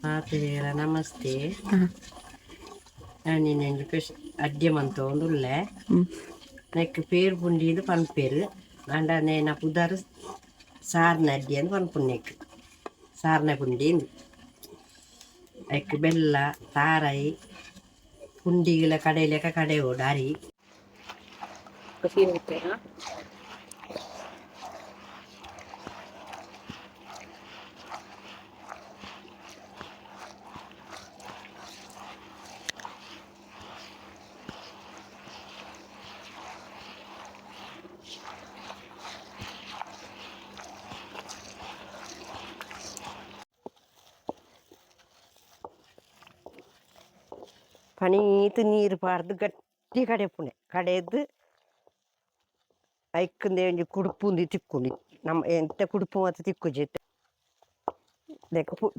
ಮಾತಿರ ನಮಸ್ತೆ. ನಾನು ಅಡ್ಗೆ ಮಂತ ಒಂದುಲ್ಲೆ ನೆಕ್ ಪೇರು ಪುಂಡಿದು ಪನ್ಪೇರು ಅಂಡ ನೇನ ಪುದರ್ ಸಾರ್ನ ಅಡ್ಗೆ ಅಂತ ಪನ್ಪುನ್ನೆಕ್ ಸಾರ್ನ ಪುಂಡಿಂದು ಎಕ್ ಬೆಲ್ಲ ತಾರಾಯಿ ಪುಂಡಿಗಳ ಕಡೆಯಲೆಕ ಕಡೆ ಓಡಾರಿ ಪನೀತು ನೀರು ಪಾರ್ದು ಗಟ್ಟಿ ಕಡೆಪುಣೆ ಕಡೆದು ಐಕ್ಕಂದೆ ಒಂಜಿ ಕುಡುಪುಂದು ತಿಕ್ಕುಂಡು ನಮ್ಮ ಎಂತ ಕುಡುಪು ಮತ್ತು ತಿಕ್ಕುಜಿತ್ತೆ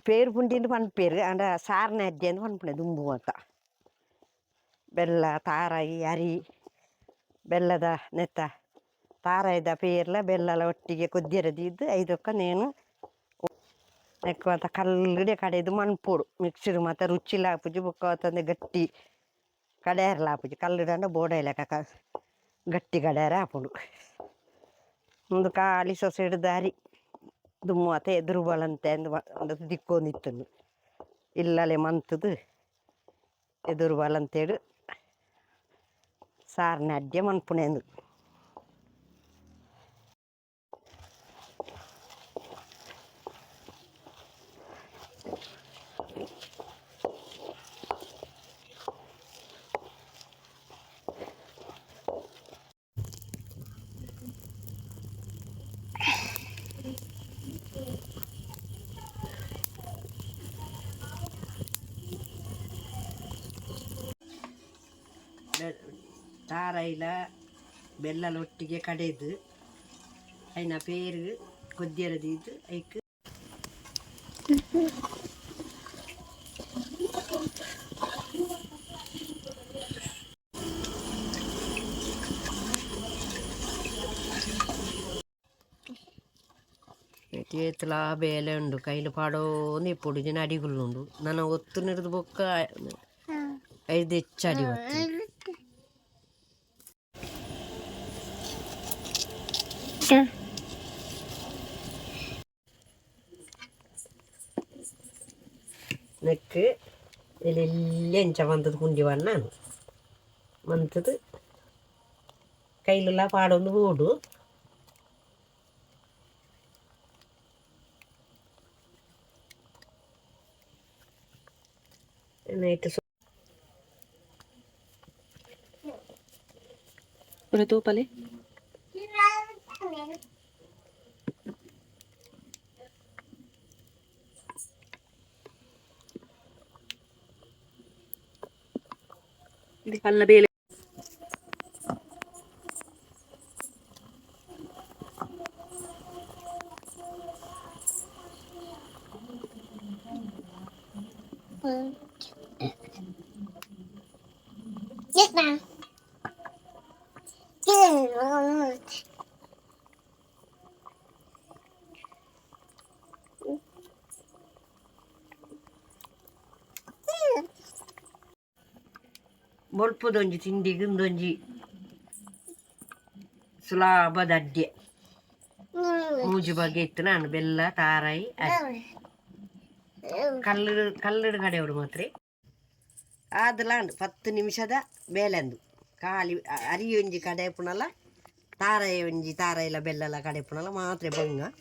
ಪೇರು ಪುಂಡಿಂದು ಪನ್ಪೇರು ಅಂಡ ಸಾರ್ನ ಅಡ್ಡೆ ಅಂತ ಪನ್ಪುಣೆ ದುಂಬು ಅಂತ ಬೆಲ್ಲ ತಾರಾಯಿ ಅರಿ ಬೆಲ್ಲದ ನೆತ್ತ ತಾರಾಯಿದ ಪೇರ್ಲ ಬೆಲ್ಲಲ ಒಟ್ಟಿಗೆ ಕೊದ್ದಿರದಿದ್ದು ಐದಕ್ಕ ನೇನು ನೆಕ್ಕ ಅಂತ ಕಲ್ಲುಡೆ ಕಡೆದು ಮಣ್ಪೋಡು ಮಿಕ್ಸಿಡ್ ಮತ್ತು ರುಚಿ ಲಾಪುಜಿ ಬುಕ್ಕ ತಂದೆ ಗಟ್ಟಿ ಕಡೆಯರ್ ಲಾಪುಜಿ ಕಲ್ಲುಡಂಡ ಬೋಡ ಲೆಕ್ಕ ಗಟ್ಟಿ ಕಡೆಯರ ಹಾಪುಡು ಒಂದು ಖಾಲಿ ಸೊಸೆ ಹಿಡ್ದಾರಿ ದುಮ್ಮತೆ ಎದುರುಬಲಂತೆ ಒಂದು ದಿಕ್ಕೊಂದಿತ್ತು ಇಲ್ಲಲೆ ಮಂತದು ಎದುರುಬಲಂತೇಡು ಸಾರ್ನ ಅಡ್ಡೆ ಮನ್ಪುಣೆಂದು ತಾರಾಯಿಲ ಬೆಲ್ಲಲ ಒಟ್ಟಿಗೆ ಕಡೆದು ಐನ ಪೇರು ಕೊದ್ದಿರದಿದ್ದು ಐಕ್ చేతుల ಬೇಲೆ ಉಂಡು ಕೈಲು ಪಾಡೋಂದು ఇప్పుడు ಜಿನ ಅಡಿಗುಲು ಉಂಡು ನನ್ನ ಒತ್ತು ನಿಡ್ದು ಬೊಕ್ಕ 5 ಹೆಚ್ಚು ಅಡಿ ನೆಕ್ ಇಲ್ಲಿ ಎಂಚ ಮಂತದ್ದು ಕುಂಡಿವಣ್ಣ ನಾನು ಮಂತದ್ದು ಕೈಲೆಲ್ಲ ಪಾಡೊಂದು ಓಡು ನೈಟ್ ತೂಪಲೆ ಅಲ್ಲ ಬೇಲೆ ಬೊಲ್ಪುದೊಂಜಿ ತಿಂಡಿಗೆ ಇಂದೊಂಜಿ ಸುಲಾಭದ ಅಡ್ಡೆ ಮೂಜಿ ಬಗ್ಗೆ ಇತ್ತು ನಾನು ಬೆಲ್ಲ ತಾರಾಯಿ ಕಲ್ಲುಡು ಕಡೆಯವರು ಮಾತ್ರ ಆದಲಾಂಡು 10 ನಿಮಿಷದ ಬೇಲೆಂದು ಖಾಲಿ ಅರಿ ಒಂಜಿ ಕಡೆಪುನಲ್ಲ ತಾರಾಯಿ ಒಂಜಿ ತಾರಾಯಿಲ ಬೆಲ್ಲಲ ಕಡೆಪುನಲ್ಲ ಮಾತ್ರ ಬಂಗ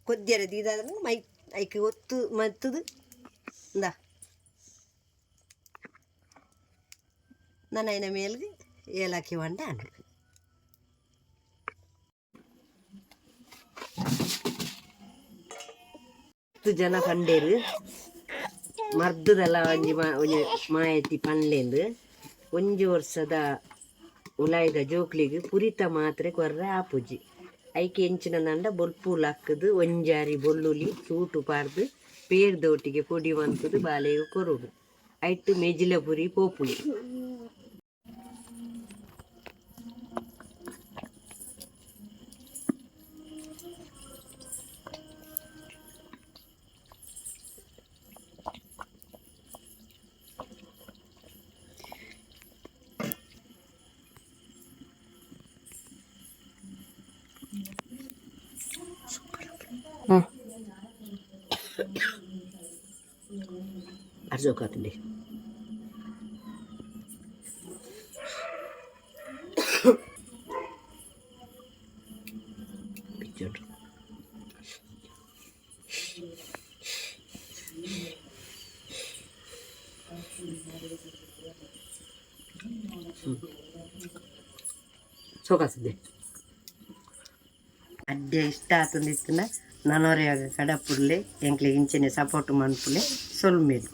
ಕೊದ್ದಿರದು ಇದಾದ್ರೆ ಮೈ ಐಕೆ ಒತ್ತು ಮತ್ತದು ಇಂದ ನನ್ನ ಮೇಲ್ಗೆ ಏಲಕ್ಕಿ ಹೊಂಡ ಅಂಡು 10 ಜನ ಪಂಡೇರು ಮರ್ದದೆಲ್ಲ ಒಂಜಿ ಮಾಯತಿ ಪನ್ಲೆಂದು 1 ವರ್ಷದ ಉಲಾಯ್ದ ಜೋಕ್ಲಿಗೆ ಪುರಿತ ಮಾತ್ರೆ ಕೊರ್ರೆ ಆಪುಜಿ ಐಕೆ ಎಂಚಿನ ನಂಡ ಬೊಲ್ಪೂಲ್ ಹಾಕದು ಒಂಜಾರಿ ಬೊಲ್ಲುಲಿ ಸೂಟು ಪಾರ್ದು ಪೇರ್ದೊಟ್ಟಿಗೆ ಪೊಡಿ ಮಂತದು ಬಾಲೆಗೆ ಕೊರುಡು ಐಟ್ಟು ಮೆಜಿಲ ಪುರಿ ಪೋಪುಳಿ ಅರ್ಜೋಕಾತಂಡಿ ಬಿಚ್ಚೋಡು ಸೋಕಾಸಿದ್ದೆ ಅಡ್ಡೆ ಇಷ್ಟ ಆತಂದಿತ್ತನ ನನವರೆಯಾಗ ಕಡಪುರ್ಲೆ ಎಂಕ್ಲೆ ಇಂಚಿನ ಸಪೋರ್ಟ್ ಮನ್ಪುಲೆ ಸೊಲ್ಮೇದು